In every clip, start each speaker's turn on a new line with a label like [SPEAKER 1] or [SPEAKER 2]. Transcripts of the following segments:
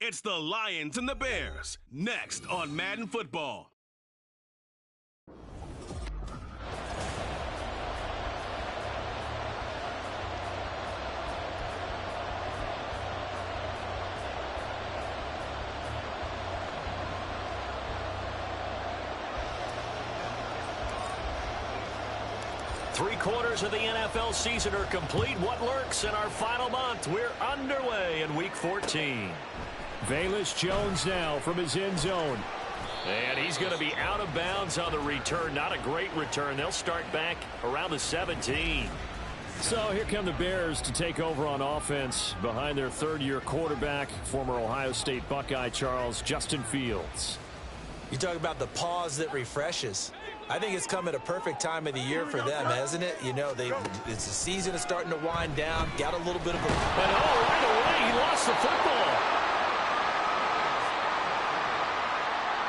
[SPEAKER 1] It's the Lions and the Bears, next on Madden Football.
[SPEAKER 2] Three-quarters of the NFL season are complete. What lurks in our final month? We're underway in Week 14.
[SPEAKER 3] Velus Jones now from his end zone.
[SPEAKER 2] And he's going to be out of bounds on the return. Not a great return. They'll start back around the 17.
[SPEAKER 3] So here come the Bears to take over on offense behind their third-year quarterback, former Ohio State Buckeye Justin Fields.
[SPEAKER 4] You talk about the pause that refreshes. I think it's come at a perfect time of the year for them, hasn't it? You know, it's the season is starting to wind down. Got a little bit of a...
[SPEAKER 2] And right away, he lost the football.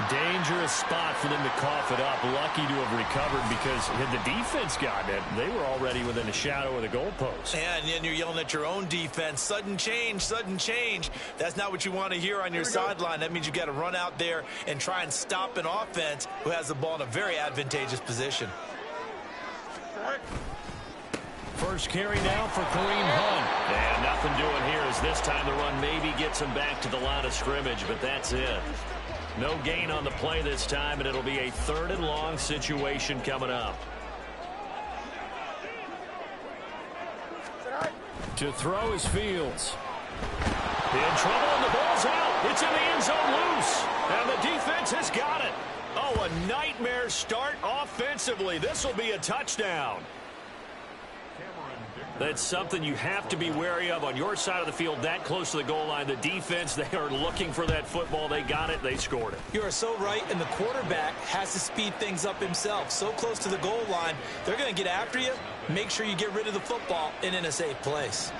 [SPEAKER 2] Dangerous spot for them to cough it up. Lucky to have recovered because had the defense gotten it, they were already within a shadow of the goalpost.
[SPEAKER 4] Yeah, and then you're yelling at your own defense. Sudden change, sudden change. That's not what you want to hear on your sideline. That means you got to run out there and try and stop an offense who has the ball in a very advantageous position.
[SPEAKER 3] First carry now for Kareem Hunt.
[SPEAKER 2] And nothing doing here as this time the run maybe gets him back to the line of scrimmage, but that's it. No gain on the play this time, and it'll be a 3rd and long situation coming up.
[SPEAKER 3] To throw is Fields.
[SPEAKER 2] In trouble, and the ball's out. It's in the end zone loose. And the defense has got it. Oh, a nightmare start offensively. This will be a touchdown. That's something you have to be wary of on your side of the field, that close to the goal line. The defense, they are looking for that football. They got it. They scored it.
[SPEAKER 4] You are so right, and the quarterback has to speed things up himself. So close to the goal line, they're going to get after you. Make sure you get rid of the football and in a safe place.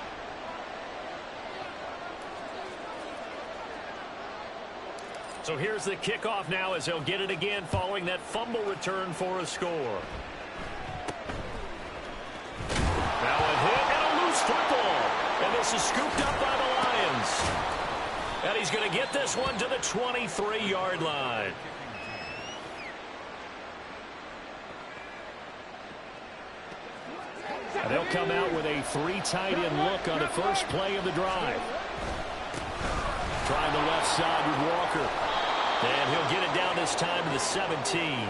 [SPEAKER 2] So here's the kickoff now as they'll get it again following that fumble return for a score. Now a hit and a loose football. And this is scooped up by the Lions. And he's going to get this one to the 23-yard line.
[SPEAKER 3] And they'll come out with a 3 tight end look on the first play of the drive. Trying the left side with Walker.
[SPEAKER 2] And he'll get it down this time to the 17.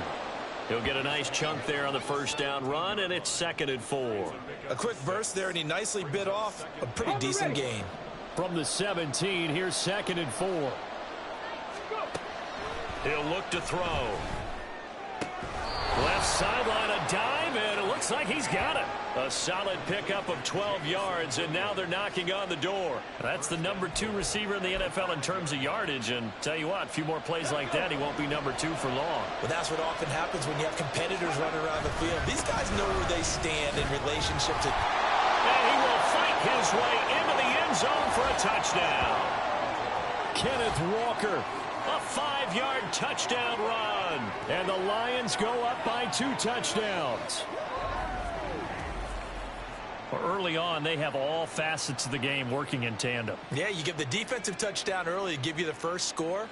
[SPEAKER 2] He'll get a nice chunk there on the first down run, and it's 2nd and 4.
[SPEAKER 4] A quick burst there, and he nicely bit off a pretty decent gain.
[SPEAKER 3] From the 17, here's 2nd and 4.
[SPEAKER 2] He'll look to throw. Left sideline, a dive, and it looks like he's got it. A solid pickup of 12 yards, and now they're knocking on the door. That's the number 2 receiver in the NFL in terms of yardage, and tell you what, a few more plays like that, he won't be number 2 for long.
[SPEAKER 4] Well, that's what often happens when you have competitors running around the field. These guys know where they stand in relationship to...
[SPEAKER 2] And he will fight his way into the end zone for a touchdown.
[SPEAKER 3] Kenneth Walker.
[SPEAKER 2] A 5-yard touchdown run.
[SPEAKER 3] And the Lions go up by 2 touchdowns.
[SPEAKER 2] Well, early on, they have all facets of the game working in tandem.
[SPEAKER 4] Yeah, you give the defensive touchdown early to give you the first score,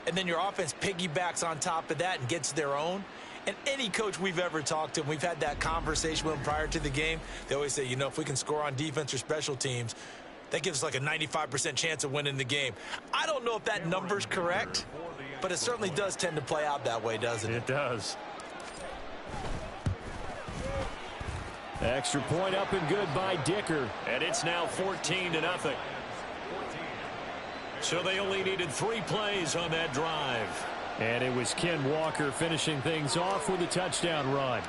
[SPEAKER 4] and then your offense piggybacks on top of that and gets their own. And any coach we've ever talked to, and we've had that conversation with them prior to the game, they always say, you know, if we can score on defense or special teams, that gives us like a 95% chance of winning the game. I don't know if that number's correct, but it certainly does tend to play out that way, doesn't it?
[SPEAKER 2] It does.
[SPEAKER 3] Extra point up and good by Dicker.
[SPEAKER 2] And it's now 14-0. So they only needed 3 plays on that drive.
[SPEAKER 3] And it was Ken Walker finishing things off with a touchdown run.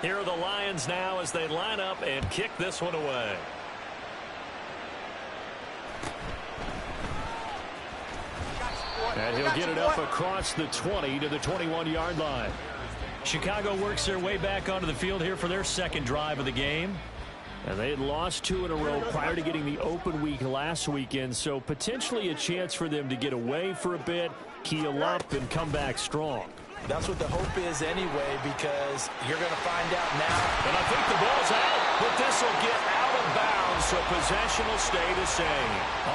[SPEAKER 2] Here are the Lions now as they line up and kick this one away.
[SPEAKER 3] And he'll get it up across the 20 to the 21-yard line.
[SPEAKER 2] Chicago works their way back onto the field here for their 2nd drive of the game.
[SPEAKER 3] And they had lost 2 in a row prior to getting the open week last weekend, so potentially a chance for them to get away for a bit, keel up, and come back strong.
[SPEAKER 4] That's what the hope is anyway, because you're going to find out now.
[SPEAKER 2] And I think the ball's out, but this will get out of bounds bounds, so possession will stay the same.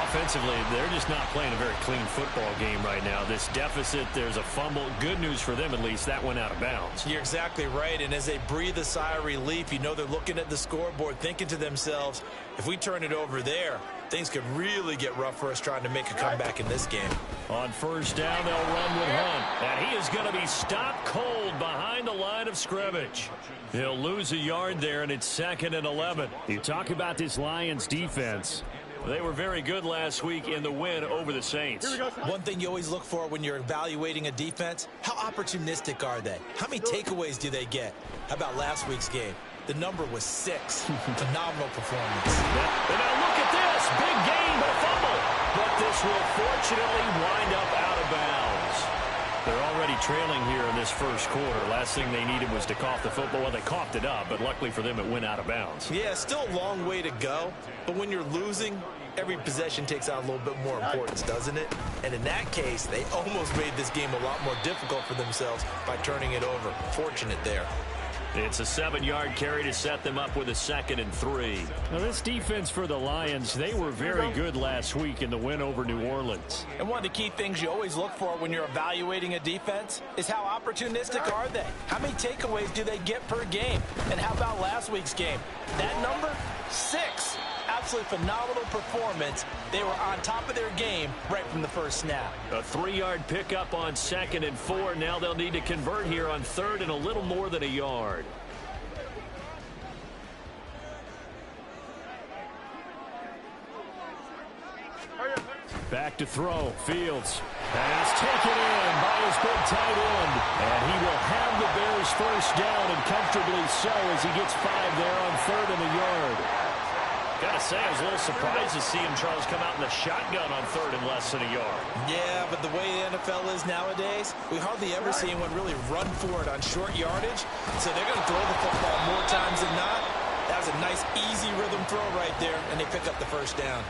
[SPEAKER 2] Offensively, they're just not playing a very clean football game right now. This deficit, there's a fumble. Good news for them, at least. That went out of bounds.
[SPEAKER 4] You're exactly right, and as they breathe a sigh of relief, you know they're looking at the scoreboard, thinking to themselves, if we turn it over there, things could really get rough for us trying to make a comeback in this game.
[SPEAKER 2] On first down, they'll run with Hunt. And he is going to be stopped cold behind the line of scrimmage. He'll lose a yard there, and it's 2nd and 11.
[SPEAKER 3] You talk about this Lions defense.
[SPEAKER 2] They were very good last week in the win over the Saints.
[SPEAKER 4] One thing you always look for when you're evaluating a defense, how opportunistic are they? How many takeaways do they get? How about last week's game? The number was 6. Phenomenal performance.
[SPEAKER 2] And now look at this. Big gain, but a fumble. But this will fortunately wind up out of bounds. They're already trailing here in this first quarter. Last thing they needed was to cough the football. Well, they coughed it up, but luckily for them, it went out of bounds.
[SPEAKER 4] Yeah, still a long way to go. But when you're losing, every possession takes on a little bit more importance, doesn't it? And in that case, they almost made this game a lot more difficult for themselves by turning it over. Fortunate there.
[SPEAKER 2] It's a 7-yard carry to set them up with a 2nd and 3.
[SPEAKER 3] Now, this defense for the Lions, they were very good last week in the win over New Orleans.
[SPEAKER 4] And one of the key things you always look for when you're evaluating a defense is how opportunistic are they? How many takeaways do they get per game? And how about last week's game? That number? 6. Absolutely phenomenal performance. They were on top of their game right from the first snap.
[SPEAKER 2] A 3-yard pickup on 2nd and 4. Now they'll need to convert here on 3rd and a little more than a yard.
[SPEAKER 3] Back to throw. Fields. Pass taken in by his big tight end. And he will have the Bears first down, and comfortably so, as he gets 5 there on 3rd and a yard.
[SPEAKER 2] Gotta say, I was a little surprised to see him, Charles, come out in the shotgun on 3rd and less than a yard.
[SPEAKER 4] Yeah, but the way the NFL is nowadays, we hardly ever see anyone really run for it on short yardage. So they're going to throw the football more times than not. That was a nice, easy rhythm throw right there, and they pick up the first down.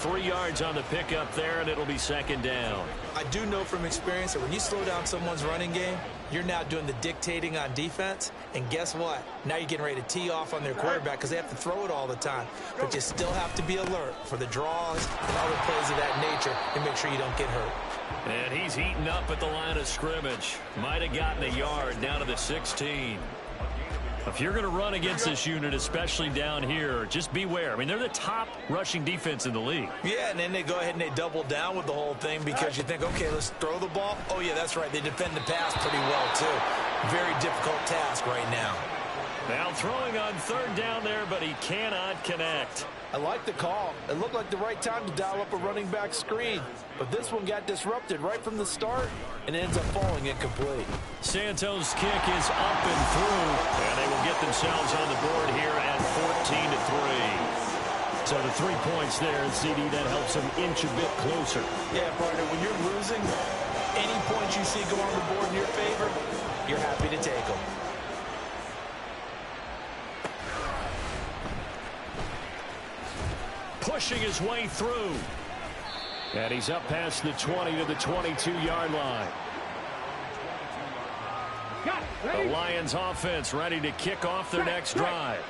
[SPEAKER 2] 3 yards on the pickup there, and it'll be 2nd down.
[SPEAKER 4] I do know from experience that when you slow down someone's running game, you're now doing the dictating on defense. And guess what? Now you're getting ready to tee off on their quarterback because they have to throw it all the time. But you still have to be alert for the draws and other plays of that nature and make sure you don't get hurt.
[SPEAKER 2] And he's heating up at the line of scrimmage. Might have gotten a yard down to the 16. If you're going to run against this unit, especially down here, just beware. I mean, they're the top rushing defense in the league.
[SPEAKER 4] Yeah, and then they go ahead and they double down with the whole thing because you think, okay, let's throw the ball. Oh, yeah, that's right. They defend the pass pretty well, too. Very difficult task right now.
[SPEAKER 2] Now throwing on 3rd down there, but he cannot connect.
[SPEAKER 5] I like the call. It looked like the right time to dial up a running back screen. But this one got disrupted right from the start and ends up falling incomplete.
[SPEAKER 2] Santos' kick is up and through, and they will get themselves on the board here at 14-3.
[SPEAKER 3] So the 3 points there, CD, that helps them inch a bit closer.
[SPEAKER 4] Yeah, partner, when you're losing, any points you see go on the board in your favor, you're happy to take them.
[SPEAKER 2] Pushing his way through.
[SPEAKER 3] And he's up past the 20 to the 22-yard line.
[SPEAKER 2] The Lions offense ready to kick off their next drive.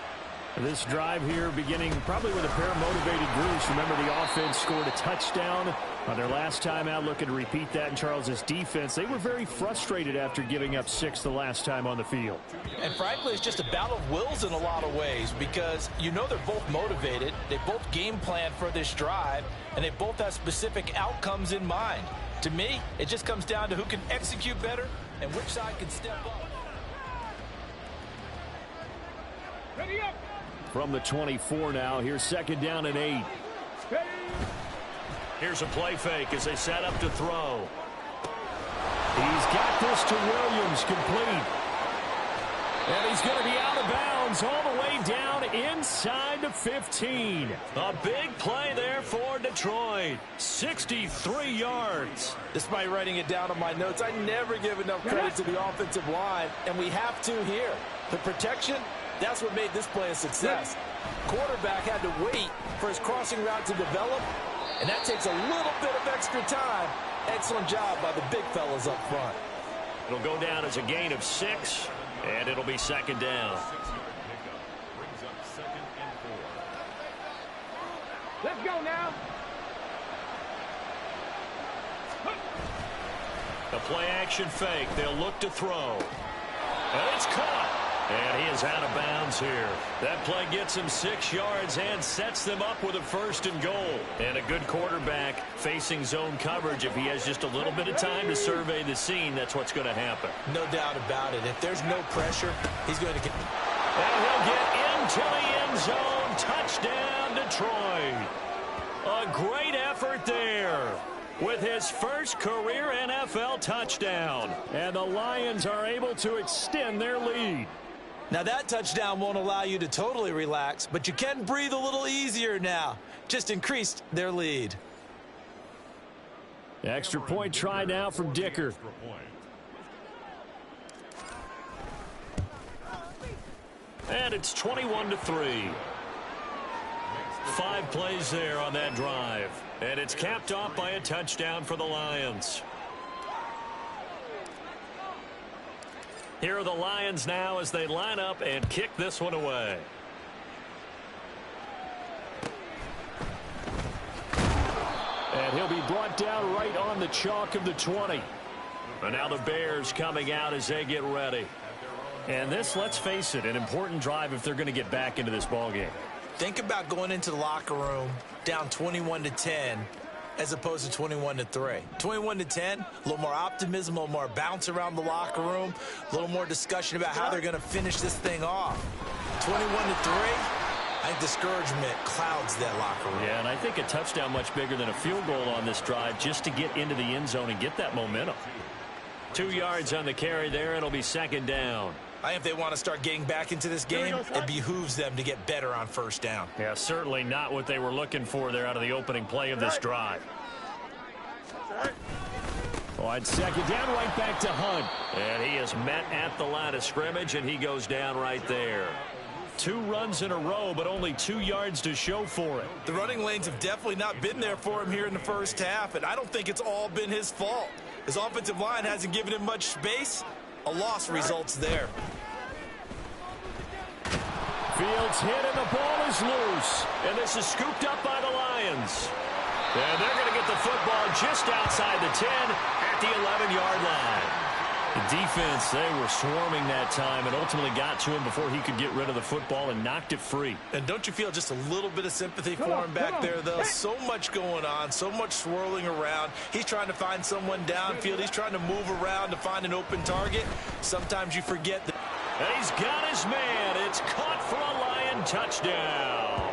[SPEAKER 3] This drive here beginning probably with a pair of motivated groups. Remember, the offense scored a touchdown on their last time out. Looking to repeat that in Charles's defense. They were very frustrated after giving up 6 the last time on the field.
[SPEAKER 4] And frankly, it's just a battle of wills in a lot of ways because you know they're both motivated. They both game plan for this drive, and they both have specific outcomes in mind. To me, it just comes down to who can execute better and which side can step up.
[SPEAKER 5] Ready up.
[SPEAKER 3] From the 24 now, here's 2nd down and 8.
[SPEAKER 2] Here's a play fake as they set up to throw.
[SPEAKER 3] He's got this to Williams, complete. And he's going to be out of bounds all the way down inside the 15.
[SPEAKER 2] A big play there for Detroit. 63 yards.
[SPEAKER 5] Despite writing it down on my notes, I never give enough credit to the offensive line, and we have to here. The protection, that's what made this play a success. Quarterback had to wait for his crossing route to develop, and that takes a little bit of extra time. Excellent job by the big fellas up front.
[SPEAKER 2] It'll go down as a gain of 6, and it'll be 2nd down. A play-action fake. They'll look to throw. And it's caught. And he is out of bounds here. That play gets him 6 yards and sets them up with a 1st and goal. And a good quarterback facing zone coverage. If he has just a little bit of time to survey the scene, that's what's going to happen.
[SPEAKER 4] No doubt about it. If there's no pressure, he's going to get...
[SPEAKER 2] And he'll get into the end zone. Touchdown, Detroit. A great effort there with his first career NFL touchdown.
[SPEAKER 3] And the Lions are able to extend their lead.
[SPEAKER 4] Now that touchdown won't allow you to totally relax, but you can breathe a little easier now. Just increased their lead.
[SPEAKER 3] Extra point try now from Dicker.
[SPEAKER 2] And it's 21-3. 5 plays there on that drive. And it's capped off by a touchdown for the Lions. Here are the Lions now as they line up and kick this one away.
[SPEAKER 3] And he'll be brought down right on the chalk of the 20.
[SPEAKER 2] And now the Bears coming out as they get ready.
[SPEAKER 3] And this, let's face it, an important drive if they're going to get back into this ballgame.
[SPEAKER 4] Think about going into the locker room down 21-10 as opposed to 21-3. 21-10, a little more optimism, a little more bounce around the locker room, a little more discussion about how they're going to finish this thing off. 21-3, I think discouragement clouds that locker room.
[SPEAKER 2] Yeah, and I think a touchdown much bigger than a field goal on this drive just to get into the end zone and get that momentum. 2 yards on the carry there. It'll be 2nd down.
[SPEAKER 4] I think if they want to start getting back into this game, it behooves them to get better on 1st down.
[SPEAKER 2] Yeah, certainly not what they were looking for there out of the opening play of this drive.
[SPEAKER 3] On 2nd down, right back to Hunt.
[SPEAKER 2] And he is met at the line of scrimmage, and he goes down right there. 2 runs in a row, but only 2 yards to show for it.
[SPEAKER 4] The running lanes have definitely not been there for him here in the 1st half, and I don't think it's all been his fault. His offensive line hasn't given him much space. A loss results there.
[SPEAKER 3] Fields hit and the ball is loose.
[SPEAKER 2] And this is scooped up by the Lions. And they're going to get the football just outside the 10 at the 11-yard line. The defense, they were swarming that time and ultimately got to him before he could get rid of the football and knocked it free.
[SPEAKER 4] And don't you feel just a little bit of sympathy for him back there, though? So much going on, so much swirling around. He's trying to find someone downfield. He's trying to move around to find an open target. Sometimes you forget that.
[SPEAKER 2] And he's got his man. It's caught for a Lion touchdown.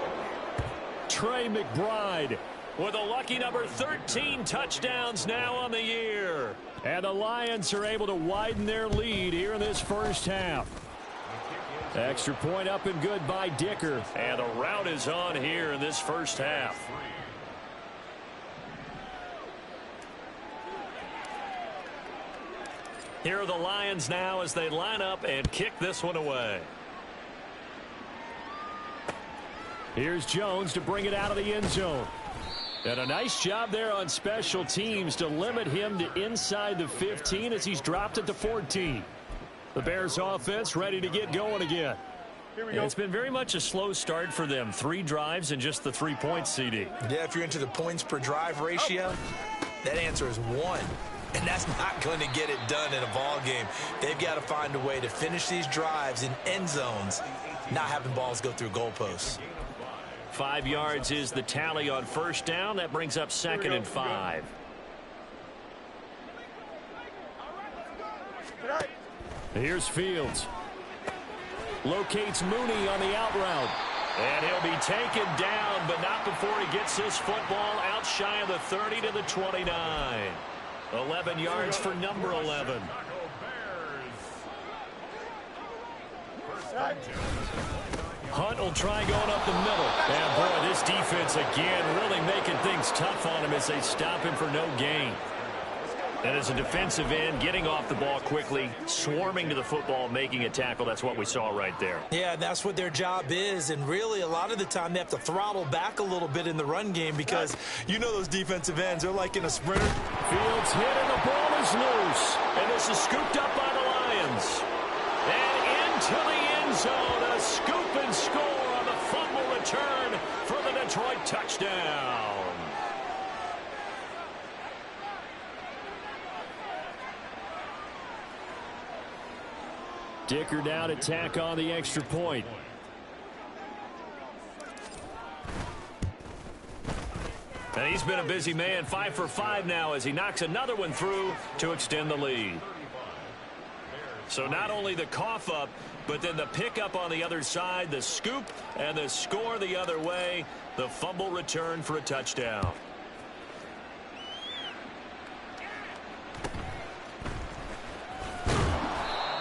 [SPEAKER 3] Trey McBride
[SPEAKER 2] with a lucky number 13 touchdowns now on the year.
[SPEAKER 3] And the Lions are able to widen their lead here in this 1st half. Extra point up and good by Dicker.
[SPEAKER 2] And the route is on here in this 1st half. Here are the Lions now as they line up and kick this one away.
[SPEAKER 3] Here's Jones to bring it out of the end zone. And a nice job there on special teams to limit him to inside the 15 as he's dropped it to 14. The Bears offense ready to get going again.
[SPEAKER 2] Yeah, it's been very much a slow start for them. 3 drives and just the 3 points, CD.
[SPEAKER 4] Yeah, if you're into the points per drive ratio, that answer is 1. And that's not going to get it done in a ball game. They've got to find a way to finish these drives in end zones, not having balls go through goalposts.
[SPEAKER 2] 5 yards is the tally on 1st down. That brings up 2nd and 5.
[SPEAKER 3] Here's Fields. Locates Mooney on the out route.
[SPEAKER 2] And he'll be taken down, but not before he gets this football out shy of the 30 to the 29. 11 yards for number 11. Hunt will try going up the middle. And, boy, this defense again really making things tough on him as they stop him for no gain. And as a defensive end, getting off the ball quickly, swarming to the football, making a tackle, that's what we saw right there.
[SPEAKER 4] Yeah, that's what their job is. And really, a lot of the time, they have to throttle back a little bit in the run game because you know those defensive ends, they're like in a sprinter.
[SPEAKER 3] Fields hit and the ball is loose.
[SPEAKER 2] And this is scooped up by the Lions. And into the end zone, a scoop and score on the fumble return for the Detroit touchdown.
[SPEAKER 3] Dicker down to tack on the extra point.
[SPEAKER 2] And he's been a busy man, 5 for 5 now as he knocks another one through to extend the lead. So not only the cough up, but then the pickup on the other side, the scoop, and the score the other way. The fumble return for a touchdown.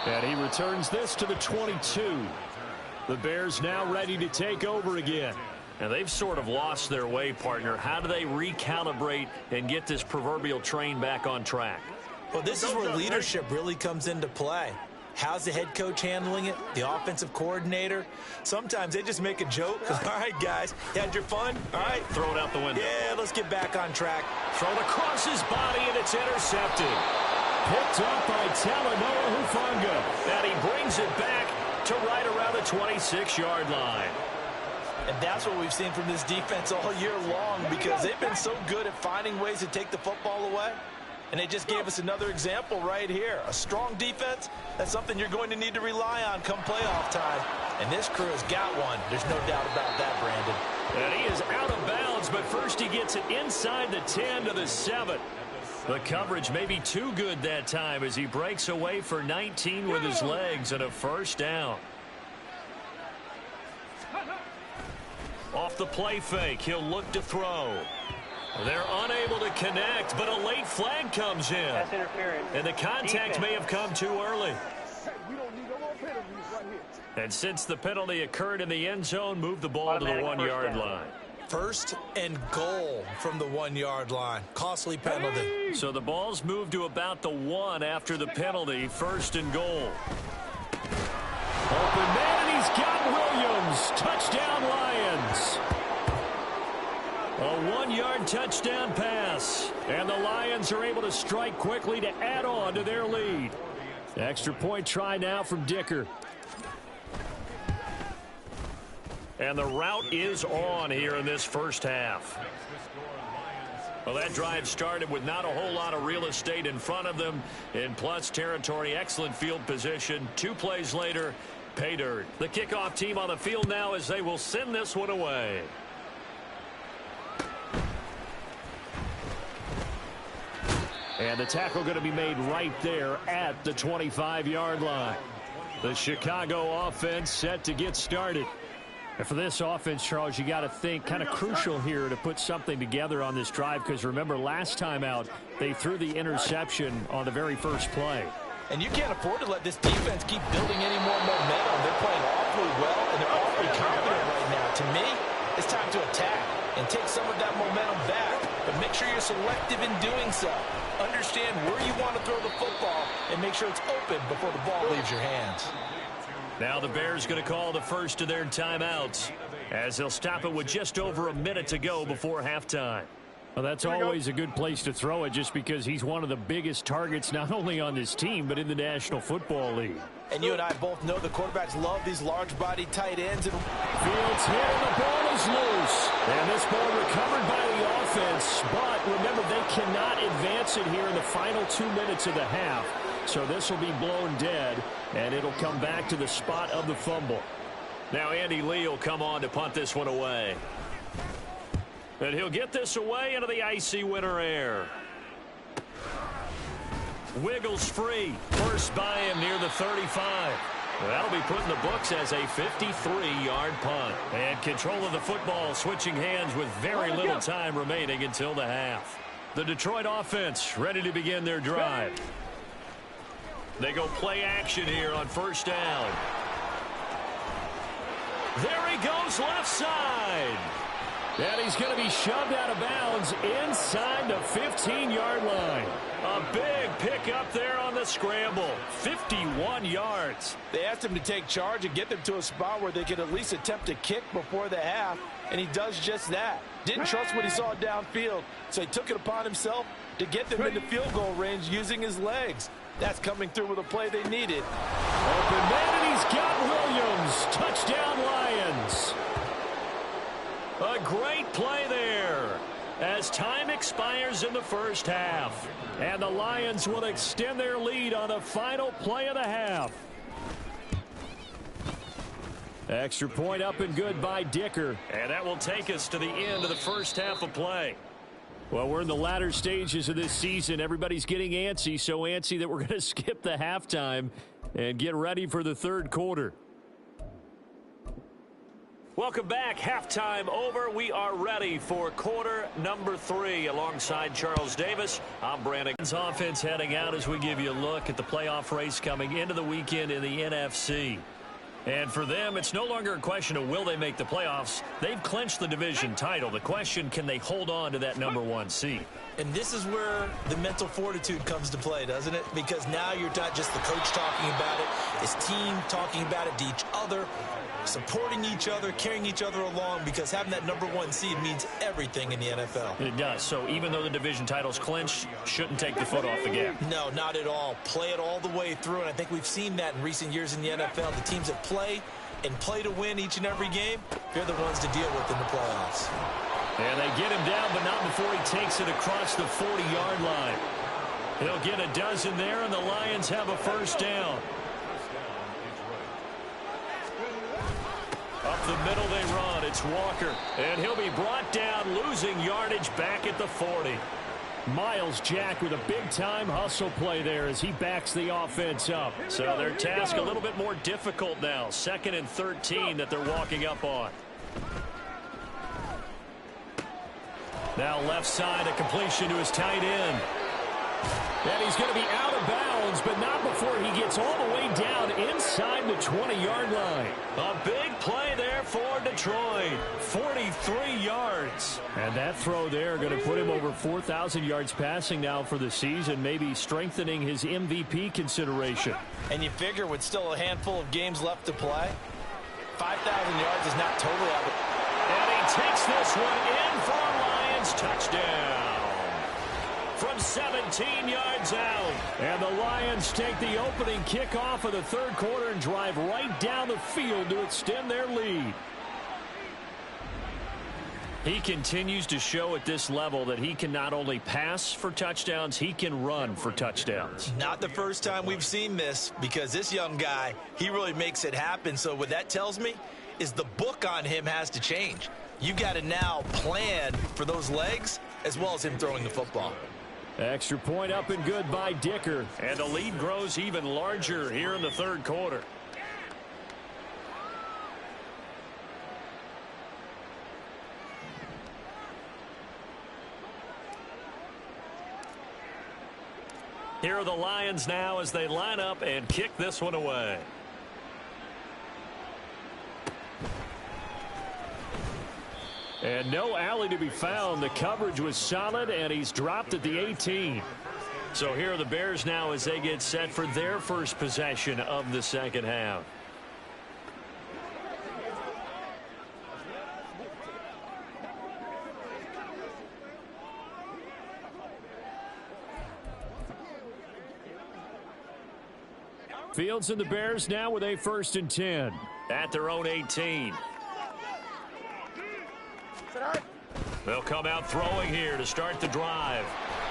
[SPEAKER 3] And he returns this to the 22. The Bears now ready to take over again.
[SPEAKER 2] And they've sort of lost their way, partner. How do they recalibrate and get this proverbial train back on track?
[SPEAKER 4] Well, this is where leadership really comes into play. How's the head coach handling it? The offensive coordinator? Sometimes they just make a joke. All right, guys, you had your fun? All right.
[SPEAKER 2] Throw it out the window.
[SPEAKER 4] Yeah, let's get back on track.
[SPEAKER 2] Thrown across his body, and it's intercepted.
[SPEAKER 3] Picked up by Talanoa Hufanga.
[SPEAKER 2] And he brings it back to right around the 26-yard line.
[SPEAKER 4] And that's what we've seen from this defense all year long, because they've been so good at finding ways to take the football away. And they just gave us another example right here. A strong defense, that's something you're going to need to rely on come playoff time. And this crew has got one. There's no doubt about that, Brandon.
[SPEAKER 2] And he is out of bounds, but first he gets it inside the 10 to the 7. The coverage may be too good that time as he breaks away for 19 with his legs and a first down. Off the play fake, he'll look to throw. They're unable to connect, but a late flag comes in.
[SPEAKER 6] That's interference.
[SPEAKER 2] And the contact may have come too early. And since the penalty occurred in the end zone, move the ball to the 1-yard line.
[SPEAKER 4] First and goal from the 1-yard line. Costly penalty.
[SPEAKER 2] So the ball's moved to about the 1 after the penalty. First and goal.
[SPEAKER 3] Open man, and he's got Williams. Touchdown, Lions.
[SPEAKER 2] A 1-yard touchdown pass.
[SPEAKER 3] And the Lions are able to strike quickly to add on to their lead. Extra point try now from Dicker.
[SPEAKER 2] And the route is on here in this first half. Well, that drive started with not a whole lot of real estate in front of them. In plus territory, excellent field position. 2 plays later, pay dirt. The kickoff team on the field now as they will send this one away.
[SPEAKER 3] And the tackle going to be made right there at the 25-yard line. The Chicago offense set to get started. And for this offense, Charles, you got to think kind of crucial here to put something together on this drive, because remember last time out they threw the interception on the very first play.
[SPEAKER 4] And you can't afford to let this defense keep building any more momentum. They're playing awfully well, and they're awfully confident right now. To me, it's time to attack and take some of that momentum back, but make sure you're selective in doing so. Understand where you want to throw the football and make sure it's open before the ball leaves your hands.
[SPEAKER 2] Now the Bears going to call the first of their timeouts as they'll stop it with just over a minute to go before halftime.
[SPEAKER 3] Well, that's always a good place to throw it, just because he's one of the biggest targets not only on this team but in the National Football League.
[SPEAKER 4] And you and I both know the quarterbacks love these large-bodied tight ends.
[SPEAKER 3] Fields hit and the ball is loose. And this ball recovered by the offense. But remember, they cannot advance it here in the final 2 minutes of the half. So this will be blown dead, and it'll come back to the spot of the fumble.
[SPEAKER 2] Now Andy Lee will come on to punt this one away. And he'll get this away into the icy winter air. Wiggles free. First by him near the 35. That'll be put in the books as a 53-yard punt. And control of the football switching hands with very little time remaining until the half. The Detroit offense ready to begin their drive. They go play action here on first down. There he goes left side.
[SPEAKER 3] And he's going to be shoved out of bounds inside the 15-yard line.
[SPEAKER 2] A big pickup there on the scramble. 51 yards.
[SPEAKER 5] They asked him to take charge and get them to a spot where they could at least attempt a kick before the half, and he does just that. Didn't trust what he saw downfield, so he took it upon himself to get them into field goal range using his legs. That's coming through with a play they needed.
[SPEAKER 3] Open man, and he's got Williams. Touchdown, Lions.
[SPEAKER 2] A great play there as time expires in the first half.
[SPEAKER 3] And the Lions will extend their lead on the final play of the half. Extra point up and good by Dicker.
[SPEAKER 2] And that will take us to the end of the first half of play.
[SPEAKER 3] Well, we're in the latter stages of this season. Everybody's getting antsy, so antsy that we're going to skip the halftime and get ready for the third quarter.
[SPEAKER 2] Welcome back. Halftime over. We are ready for quarter number 3 alongside Charles Davis. I'm Brandon. Offense heading out as we give you a look at the playoff race coming into the weekend in the NFC. And for them, it's no longer a question of will they make the playoffs. They've clinched the division title. The question, can they hold on to that number 1 seed?
[SPEAKER 4] And this is where the mental fortitude comes to play, doesn't it? Because now you're not just the coach talking about it, it's team talking about it to each other, supporting each other, carrying each other along, because having that number 1 seed means everything in the NFL.
[SPEAKER 2] It does. So even though the division title's clinched, shouldn't take the foot off the gas.
[SPEAKER 4] No, not at all. Play it all the way through, and I think we've seen that in recent years in the NFL. The teams that play and play to win each and every game, they're the ones to deal with in the playoffs.
[SPEAKER 2] And they get him down, but not before he takes it across the 40-yard line. He'll get a dozen there, and the Lions have a first down. Up the middle they run. It's Walker. And he'll be brought down, losing yardage back at the 40.
[SPEAKER 3] Miles Jack with a big-time hustle play there as he backs the offense up.
[SPEAKER 2] So their task a little bit more difficult now. 2nd and 13 that they're walking up on. Now left side, a completion to his tight end. And he's going to be out of bounds, but not before he gets all the way down inside the 20-yard line. A big play there for Detroit. 43 yards.
[SPEAKER 3] And that throw there going to put him over 4,000 yards passing now for the season, maybe strengthening his MVP consideration.
[SPEAKER 5] And you figure with still a handful of games left to play, 5,000 yards is not totally out of it.
[SPEAKER 2] And he takes this one in for a Lions touchdown. From 17 yards out.
[SPEAKER 3] And the Lions take the opening kickoff of the third quarter and drive right down the field to extend their lead.
[SPEAKER 2] He continues to show at this level that he can not only pass for touchdowns, he can run for touchdowns.
[SPEAKER 4] Not the first time we've seen this, because this young guy, he really makes it happen. So what that tells me is the book on him has to change. You've got to now plan for those legs as well as him throwing the football.
[SPEAKER 3] Extra point up and good by Dicker.
[SPEAKER 2] And the lead grows even larger here in the third quarter. Here are the Lions now as they line up and kick this one away.
[SPEAKER 3] And no alley to be found. The coverage was solid, and he's dropped at the 18.
[SPEAKER 2] So here are the Bears now as they get set for their first possession of the second half.
[SPEAKER 3] Fields and the Bears now with a 1st and 10.
[SPEAKER 2] At their own 18. They'll come out throwing here to start the drive.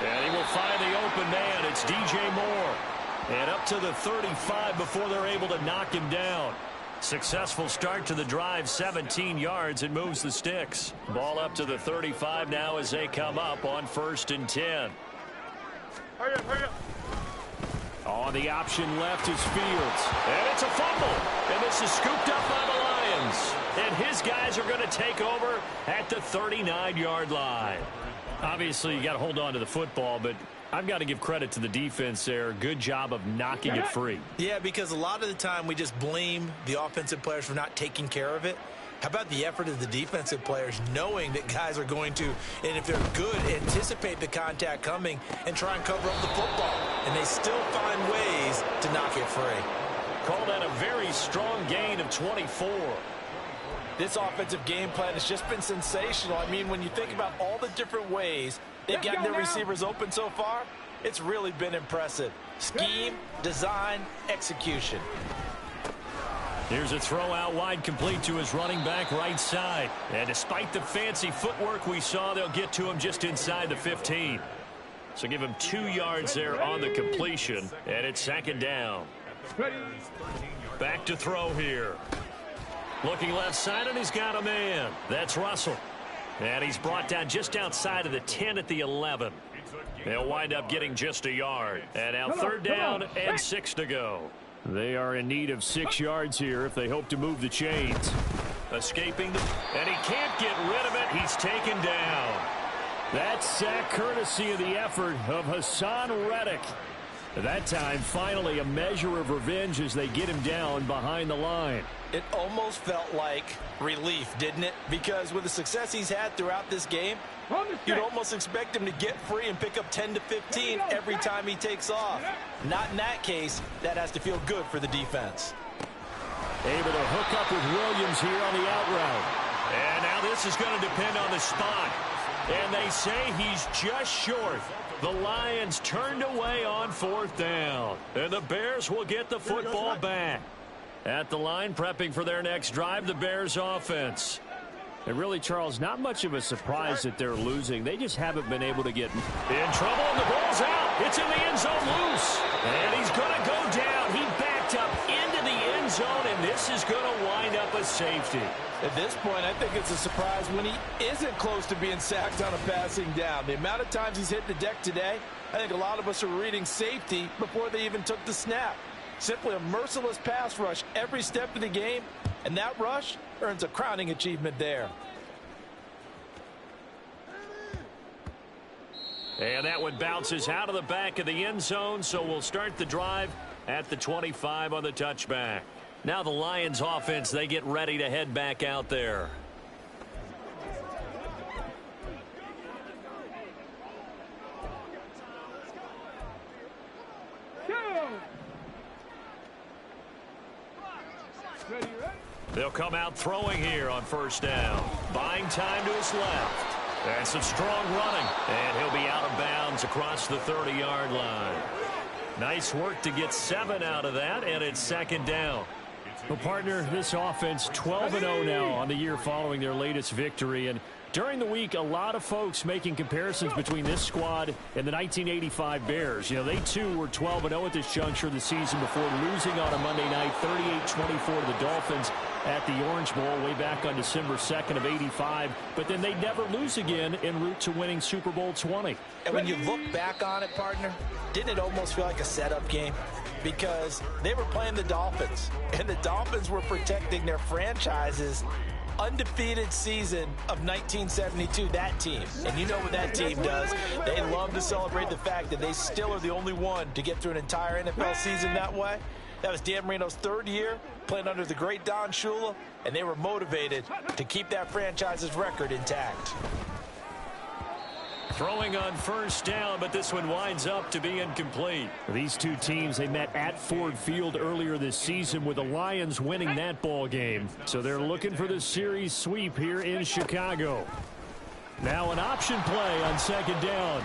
[SPEAKER 2] And he will find the open man. It's DJ Moore. And up to the 35 before they're able to knock him down. Successful start to the drive, 17 yards. It moves the sticks. Ball up to the 35 now as they come up on 1st and 10.
[SPEAKER 5] Hurry up.
[SPEAKER 3] On the option left is Fields.
[SPEAKER 2] And it's a fumble. And this is scooped up by the Lions. And his guys are going to take over at the 39-yard line. Obviously, you got to hold on to the football, but I've got to give credit to the defense there. Good job of knocking it free.
[SPEAKER 4] Yeah, because a lot of the time we just blame the offensive players for not taking care of it. How about the effort of the defensive players knowing that guys are going to, and if they're good, anticipate the contact coming and try and cover up the football. And they still find ways to knock it free.
[SPEAKER 2] Call that a very strong gain of 24.
[SPEAKER 5] This offensive game plan has just been sensational. I mean, when you think about all the different ways they've gotten their receivers open so far, it's really been impressive. Scheme, design, execution.
[SPEAKER 2] Here's a throw out wide, complete to his running back right side. And despite the fancy footwork we saw, they'll get to him just inside the 15. So give him 2 yards there on the completion. And it's 2nd down. Back to throw here. Looking left side, and he's got a man. That's Russell. And he's brought down just outside of the 10 at the 11. They'll wind up getting just a yard. And now third down and 6 to go.
[SPEAKER 3] They are in need of 6 yards here if they hope to move the chains.
[SPEAKER 2] Escaping, and he can't get rid of it. He's taken down.
[SPEAKER 3] That sack courtesy of the effort of Hassan Reddick. At that time, finally a measure of revenge as they get him down behind the line.
[SPEAKER 5] It almost felt like relief, didn't it? Because with the success he's had throughout this game, you'd almost expect him to get free and pick up 10 to 15 every time he takes off. Not in that case. That has to feel good for the defense.
[SPEAKER 3] Able to hook up with Williams here on the out route.
[SPEAKER 2] And now this is going to depend on the spot. And they say he's just short. The Lions turned away on fourth down. And the Bears will get the football back. At the line, prepping for their next drive, the Bears offense.
[SPEAKER 3] And really, Charles, not much of a surprise that they're losing. They just haven't been able to get
[SPEAKER 2] in trouble, and the ball's out. It's in the end zone loose. And he's going to go down. He backed up into the end zone, and this is going to wind up a safety.
[SPEAKER 5] At this point, I think it's a surprise when he isn't close to being sacked on a passing down. The amount of times he's hit the deck today, I think a lot of us are reading safety before they even took the snap. Simply a merciless pass rush every step of the game, and that rush earns a crowning achievement there.
[SPEAKER 2] And that one bounces out of the back of the end zone, so we'll start the drive at the 25 on the touchback. Now the Lions offense, they get ready to head back out there. They'll come out throwing here on first down. Buying time to his left. And some strong running. And he'll be out of bounds across the 30-yard line. Nice work to get 7 out of that, and it's second down.
[SPEAKER 3] Well, partner, this offense 12-0 now on the year following their latest victory. And during the week, a lot of folks making comparisons between this squad and the 1985 Bears. You know, they too were 12-0 at this juncture of the season before losing on a Monday night 38-24 to the Dolphins at the Orange Bowl way back on December 2nd of '85. But then they'd never lose again en route to winning Super Bowl 20.
[SPEAKER 5] And when you look back on it, partner, didn't it almost feel like a setup game? Because they were playing the Dolphins, and the Dolphins were protecting their franchise's undefeated season of 1972, that team. And you know what that team does. They love to celebrate the fact that they still are the only one to get through an entire NFL season that way. That was Dan Marino's third year playing under the great Don Shula, and they were motivated to keep that franchise's record intact.
[SPEAKER 2] Throwing on first down, but this one winds up to be incomplete.
[SPEAKER 3] These two teams, they met at Ford Field earlier this season with the Lions winning that ball game. So they're looking for the series sweep here in Chicago. Now an option play on second down.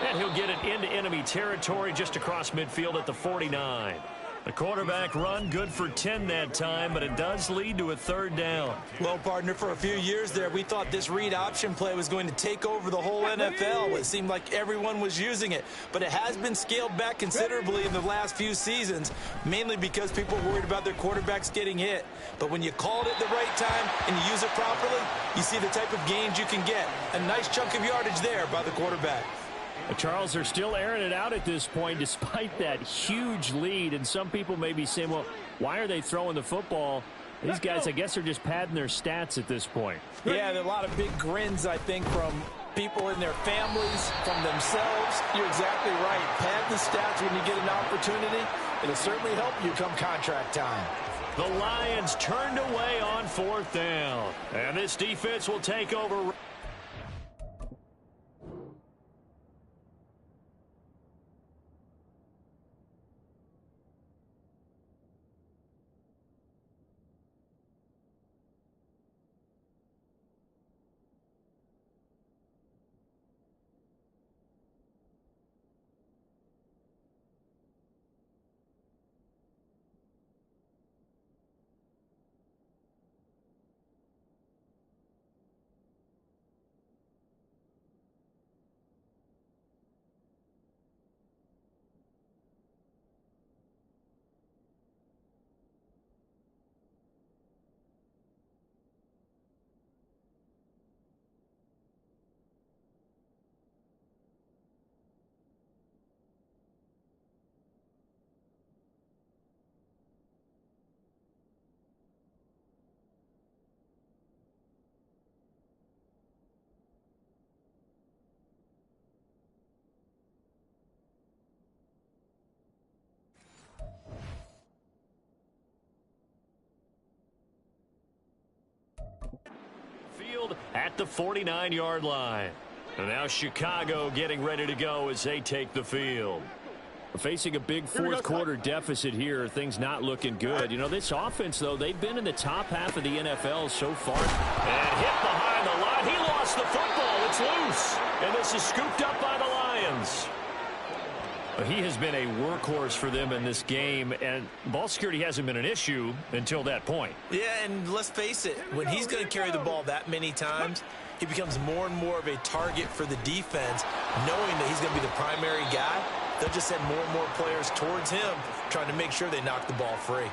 [SPEAKER 2] And he'll get it into enemy territory just across midfield at the 49. The quarterback run good for 10 that time, but it does lead to a third down.
[SPEAKER 4] Well, partner, for a few years there, we thought this read option play was going to take over the whole NFL. It seemed like everyone was using it, but it has been scaled back considerably in the last few seasons, mainly because people were worried about their quarterbacks getting hit. But when you call it at the right time and you use it properly, you see the type of gains you can get. A nice chunk of yardage there by the quarterback.
[SPEAKER 3] Charles, they're still airing it out at this point despite that huge lead. And some people may be saying, well, why are they throwing the football? These guys, I guess, are just padding their stats at this point.
[SPEAKER 5] Yeah, there are a lot of big grins, I think, from people in their families, from themselves. You're exactly right. Pad the stats when you get an opportunity. It'll certainly help you come contract time.
[SPEAKER 2] The Lions turned away on fourth down. And this defense will take over. field at the 49-yard line. And now Chicago getting ready to go as they take the field.
[SPEAKER 3] Facing a big fourth quarter deficit here, things not looking good. You know, this offense, though, they've been in the top half of the NFL so far.
[SPEAKER 2] And hit behind the line. He lost the football. It's loose. And this is scooped up by the Lions. He has been a workhorse for them in this game, and ball security hasn't been an issue until that point.
[SPEAKER 4] Yeah, and let's face it, when he's going to carry the ball that many times, he becomes more and more of a target for the defense, knowing that he's going to be the primary guy. They'll just send more and more players towards him, trying to make sure they knock the ball free.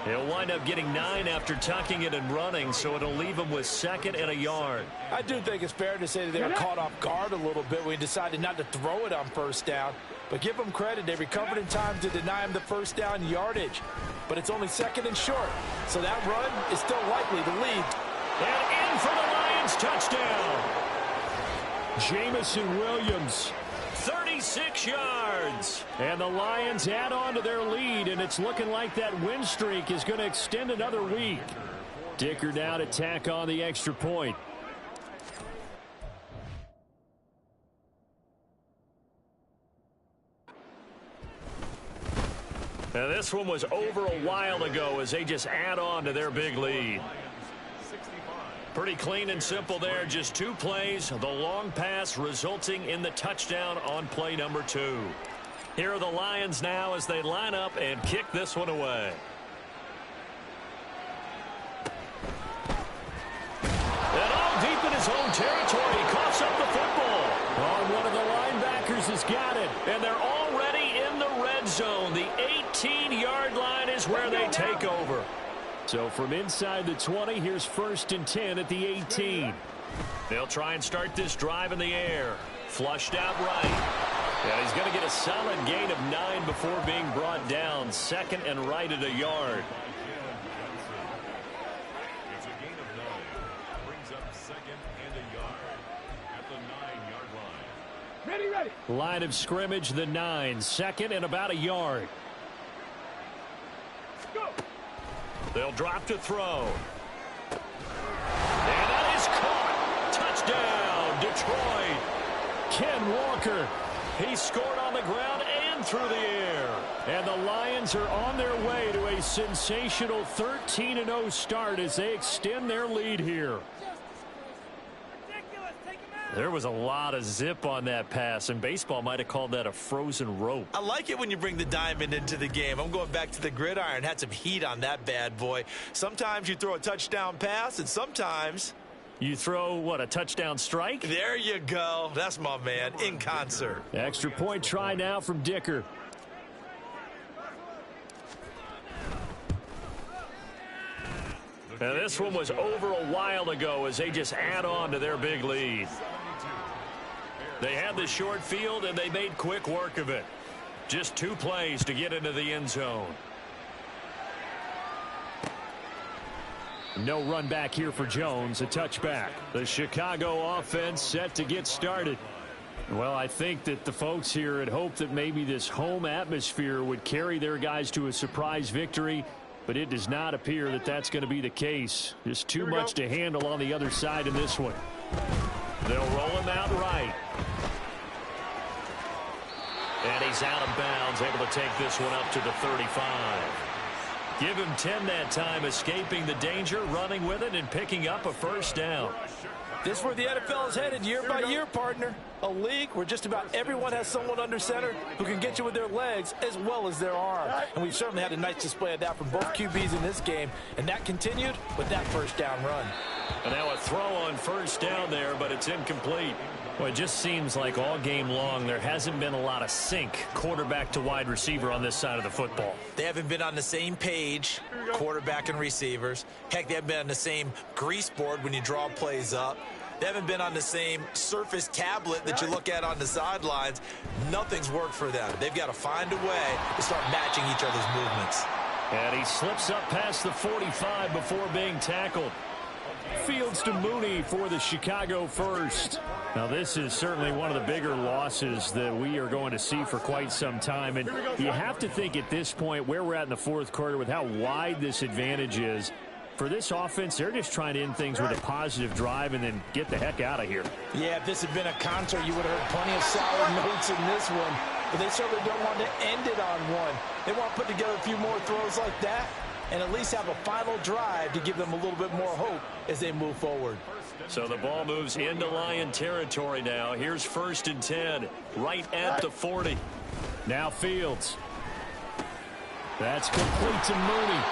[SPEAKER 2] He'll wind up getting 9 after tucking it and running, so it'll leave him with 2nd and a yard.
[SPEAKER 5] I do think it's fair to say that they were caught off guard a little bit when he decided not to throw it on first down. But give them credit, they recovered in time to deny him the first down yardage. But it's only 2nd and short, so that run is still likely to lead.
[SPEAKER 2] And in for the Lions touchdown.
[SPEAKER 3] Jamison Williams.
[SPEAKER 2] 36 yards.
[SPEAKER 3] And the Lions add on to their lead, and it's looking like that win streak is going to extend another week. Dicker now to tack on the extra point.
[SPEAKER 2] Now this one was over a while ago as they just add on to their big lead. Pretty clean and simple there. Just 2 plays. The long pass resulting in the touchdown on play number 2. Here are the Lions now as they line up and kick this one away. And all deep in his own territory. He coughs up the football.
[SPEAKER 3] Oh, one of the linebackers has got it.
[SPEAKER 2] And they're already in the red zone. The 18-yard line is where they take over.
[SPEAKER 3] So from inside the 20, here's 1st and 10 at the 18.
[SPEAKER 2] They'll try and start this drive in the air. Flushed out right. And he's going to get a solid gain of 9 before being brought down. 2nd and right at a yard.
[SPEAKER 1] It's a gain of 9. Brings up 2nd and a yard at the 9-yard line.
[SPEAKER 3] Ready. Line of scrimmage, the 9. 2nd and about a yard.
[SPEAKER 1] Go.
[SPEAKER 2] They'll drop to throw. And that is caught. Touchdown, Detroit.
[SPEAKER 3] Ken Walker.
[SPEAKER 2] He scored on the ground and through the air.
[SPEAKER 3] And the Lions are on their way to a sensational 13-0 start as they extend their lead here.
[SPEAKER 2] There was a lot of zip on that pass, and baseball might have called that a frozen rope.
[SPEAKER 4] I like it when you bring the diamond into the game. I'm going back to the gridiron. Had some heat on that bad boy. Sometimes you throw a touchdown pass, and sometimes
[SPEAKER 2] you throw, what, a touchdown strike?
[SPEAKER 4] There you go. That's my man, in concert.
[SPEAKER 3] Extra point try now from Dicker.
[SPEAKER 2] And this one was over a while ago as they just add on to their big lead. They had the short field, and they made quick work of it. Just 2 plays to get into the end zone.
[SPEAKER 3] No run back here for Jones, a touchback. The Chicago offense set to get started. Well, I think that the folks here had hoped that maybe this home atmosphere would carry their guys to a surprise victory, but it does not appear that that's going to be the case. Just too much to handle on the other side in this one.
[SPEAKER 2] They'll roll him out right. And he's out of bounds, able to take this one up to the 35. Give him 10 that time, escaping the danger, running with it, and picking up a first down.
[SPEAKER 5] This is where the NFL is headed year by year, partner. A league where just about everyone has someone under center who can get you with their legs as well as their arms. And we've certainly had a nice display of that from both QBs in this game. And that continued with that first down run.
[SPEAKER 2] And now a throw on first down there, but it's incomplete.
[SPEAKER 3] Well, it just seems like all game long there hasn't been a lot of sync quarterback to wide receiver on this side of the football.
[SPEAKER 4] They haven't been on the same page, quarterback and receivers. Heck, they haven't been on the same grease board when you draw plays up. They haven't been on the same Surface tablet that you look at on the sidelines. Nothing's worked for them. They've got to find a way to start matching each other's movements.
[SPEAKER 3] And he slips up past the 45 before being tackled. Fields to Mooney for the Chicago first. Now, this is certainly one of the bigger losses that we are going to see for quite some time. And you have to think at this point where we're at in the fourth quarter with how wide this advantage is, For this offense, they're just trying to end things with a positive drive and then get the heck out of here.
[SPEAKER 5] Yeah, if this had been a concert, you would have heard plenty of sour notes in this one. But they certainly don't want to end it on one. They want to put together a few more throws like that and at least have a final drive to give them a little bit more hope as they move forward.
[SPEAKER 2] So the ball moves into Lion territory now. Here's 1st and 10, right at the 40.
[SPEAKER 3] Now Fields. That's complete to Mooney.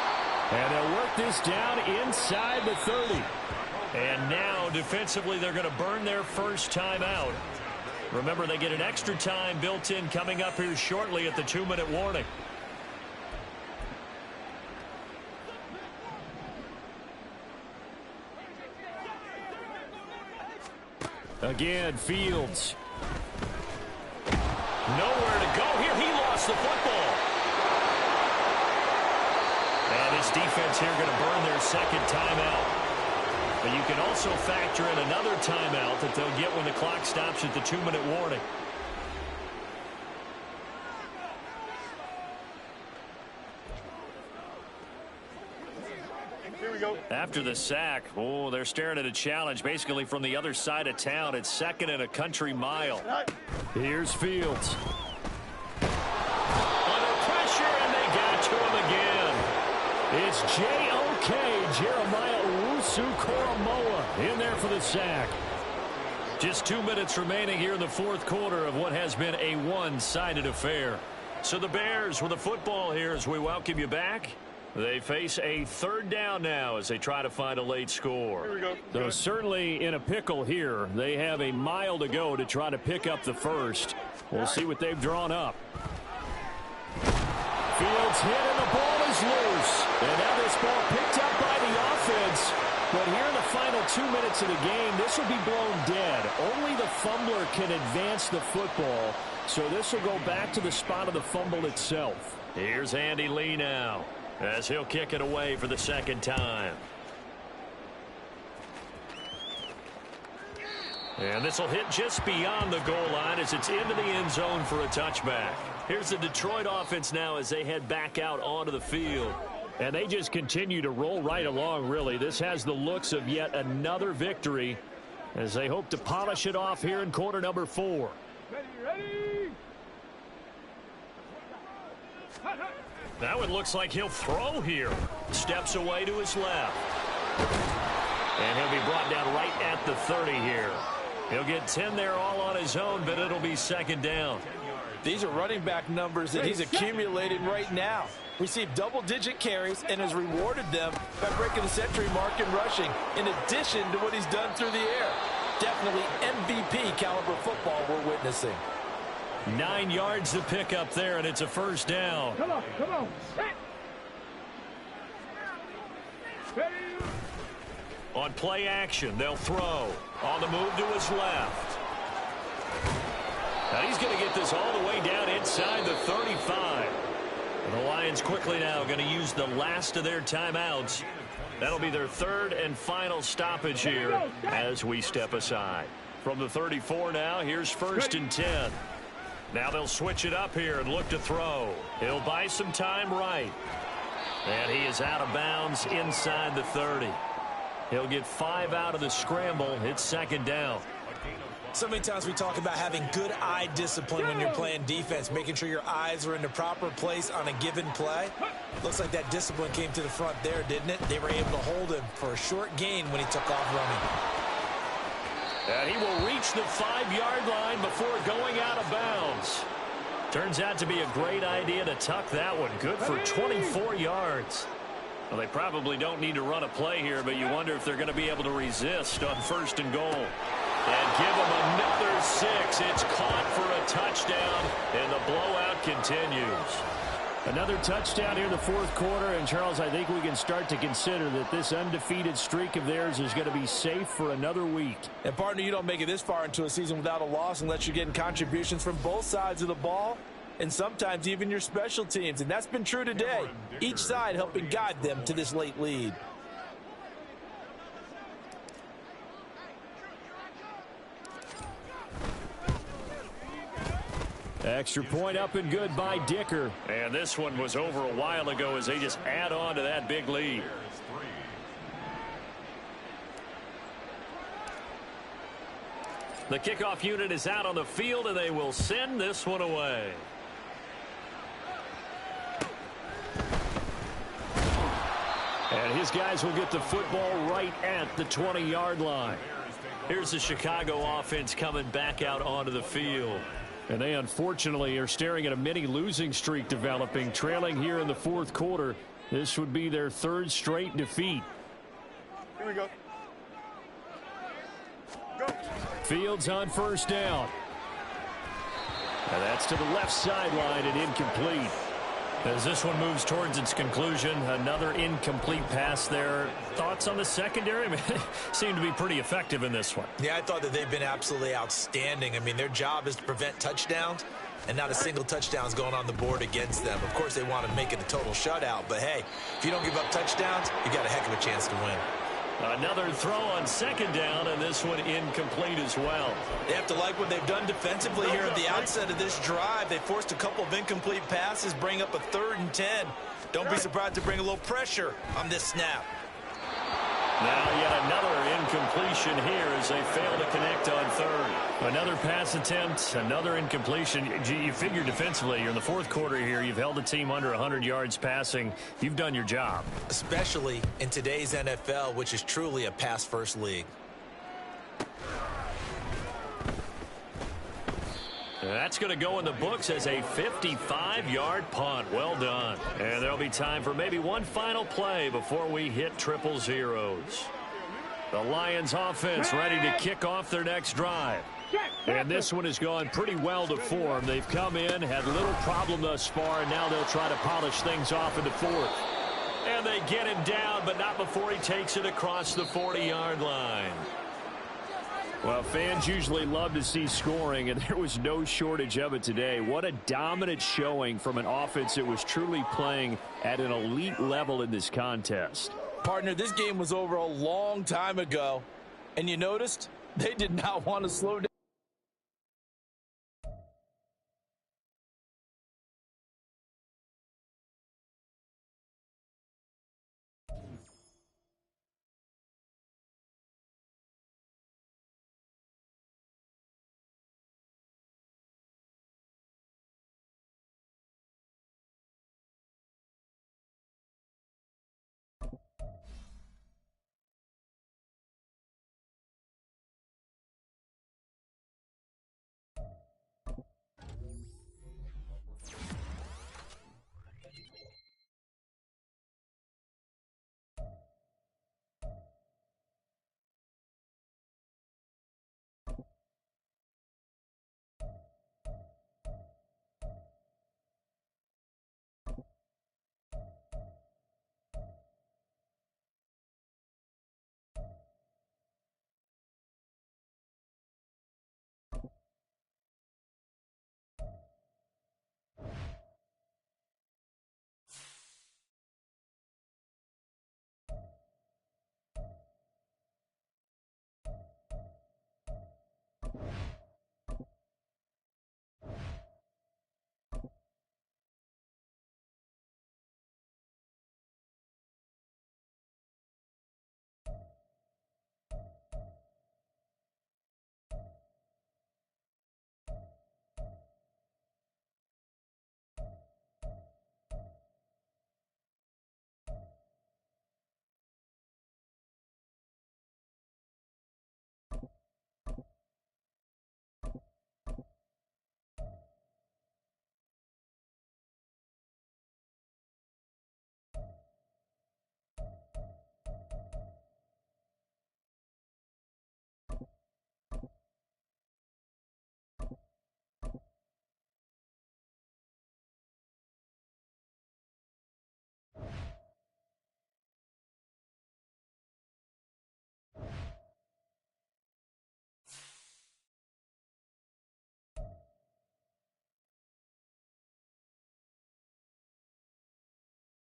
[SPEAKER 3] And they'll work this down inside the 30.
[SPEAKER 2] And now, defensively, they're going to burn their first timeout. Remember, they get an extra time built in coming up here shortly at the 2-minute warning.
[SPEAKER 3] Again, Fields.
[SPEAKER 2] Nowhere to go here. He lost the football. And this defense here going to burn their second timeout. But you can also factor in another timeout that they'll get when the clock stops at the 2-minute warning.
[SPEAKER 1] Here we go.
[SPEAKER 2] After the sack, oh, they're staring at a challenge basically from the other side of town. It's 2nd and a country mile.
[SPEAKER 3] Here's Fields.
[SPEAKER 2] Under pressure, and they got to him again.
[SPEAKER 3] It's J.O.K. Jeremiah Owusu-Koramoah in there for the sack.
[SPEAKER 2] Just 2 minutes remaining here in the 4th quarter of what has been a one-sided affair. So the Bears with the football here as we welcome you back. They face a 3rd down now as they try to find a late score.
[SPEAKER 1] Here we go.
[SPEAKER 3] So certainly in a pickle here. They have a mile to go to try to pick up the first. We'll see what they've drawn up. Fields hit and the ball is loose. And now this ball picked up by the offense. But here in the final 2 minutes of the game, this will be blown dead. Only the fumbler can advance the football. So this will go back to the spot of the fumble itself.
[SPEAKER 2] Here's Andy Lee now as he'll kick it away for the 2nd time. And this will hit just beyond the goal line as it's into the end zone for a touchback. Here's the Detroit offense now as they head back out onto the field.
[SPEAKER 3] And they just continue to roll right along, really. This has the looks of yet another victory as they hope to polish it off here in quarter number 4.
[SPEAKER 1] Ready.
[SPEAKER 2] Now it looks like he'll throw here. Steps away to his left. And he'll be brought down right at the 30 here. He'll get 10 there all on his own, but it'll be 2nd down.
[SPEAKER 5] These are running back numbers that he's accumulating right now. Received double-digit carries and has rewarded them by breaking the century mark in rushing, in addition to what he's done through the air. Definitely MVP caliber football we're witnessing.
[SPEAKER 2] 9 yards to pick up there, and it's a 1st down.
[SPEAKER 1] Come on. Ready.
[SPEAKER 2] On play action, they'll throw. On the move to his left. Now he's going to get this all the way down inside the 35. And the Lions quickly now going to use the last of their timeouts. That'll be their 3rd and final stoppage here as we step aside. From the 34 now, here's 1st and 10. Now they'll switch it up here and look to throw. He'll buy some time right. And he is out of bounds inside the 30. He'll get 5 out of the scramble. It's 2nd down.
[SPEAKER 4] So many times we talk about having good eye discipline when you're playing defense, making sure your eyes are in the proper place on a given play. Looks like that discipline came to the front there, didn't it? They were able to hold him for a short gain when he took off running.
[SPEAKER 2] And he will reach the 5-yard line before going out of bounds. Turns out to be a great idea to tuck that one. Good for 24 yards. Well, they probably don't need to run a play here, but you wonder if they're going to be able to resist on 1st and goal. And give them another 6. It's caught for a touchdown, and the blowout continues.
[SPEAKER 3] Another touchdown here in the 4th quarter. And, Charles, I think we can start to consider that this undefeated streak of theirs is going to be safe for another week.
[SPEAKER 5] And, partner, you don't make it this far into a season without a loss unless you're getting contributions from both sides of the ball and sometimes even your special teams. And that's been true today. Each side helping guide them to this late lead.
[SPEAKER 3] Extra point up and good by Dicker.
[SPEAKER 2] And this one was over a while ago as they just add on to that big lead. The kickoff unit is out on the field, and they will send this one away. And his guys will get the football right at the 20-yard line. Here's the Chicago offense coming back out onto the field.
[SPEAKER 3] And they unfortunately are staring at a mini losing streak developing, trailing here in the fourth quarter. This would be their third straight defeat.
[SPEAKER 6] Here we go. Go.
[SPEAKER 3] Fields on first down. And that's to the left sideline and incomplete.
[SPEAKER 2] As this one moves towards its conclusion, another incomplete pass there. Thoughts on the secondary? I mean, they seem to be pretty effective in this one.
[SPEAKER 4] Yeah, I thought that they've been absolutely outstanding. I mean, their job is to prevent touchdowns, and not a single touchdown is going on the board against them. Of course, they want to make it a total shutout, but hey, if you don't give up touchdowns, you got a heck of a chance to win.
[SPEAKER 2] Another throw on second down, and this one incomplete as well.
[SPEAKER 4] They have to like what they've done defensively here at the outset of this drive. They forced a couple of incomplete passes, bring up a 3rd and 10. Don't be surprised to bring a little pressure on this snap.
[SPEAKER 2] Now yet another incompletion here as they fail to connect on third. Another pass attempt, another incompletion. You figure defensively, you're in the fourth quarter here. You've held the team under 100 yards passing. You've done your job.
[SPEAKER 4] Especially in today's NFL, which is truly a pass-first league.
[SPEAKER 2] That's going to go in the books as a 55-yard punt. Well done. And there'll be time for maybe one final play before we hit triple zeros. The Lions offense ready to kick off their next drive. And this one has gone pretty well to form. They've come in, had little problem thus far, and now they'll try to polish things off in the fourth. And they get him down, but not before he takes it across the 40-yard line. Well, fans usually love to see scoring, and there was no shortage of it today. What a dominant showing from an offense that was truly playing at an elite level in this contest.
[SPEAKER 5] Partner, this game was over a long time ago, and you noticed they did not want to slow down.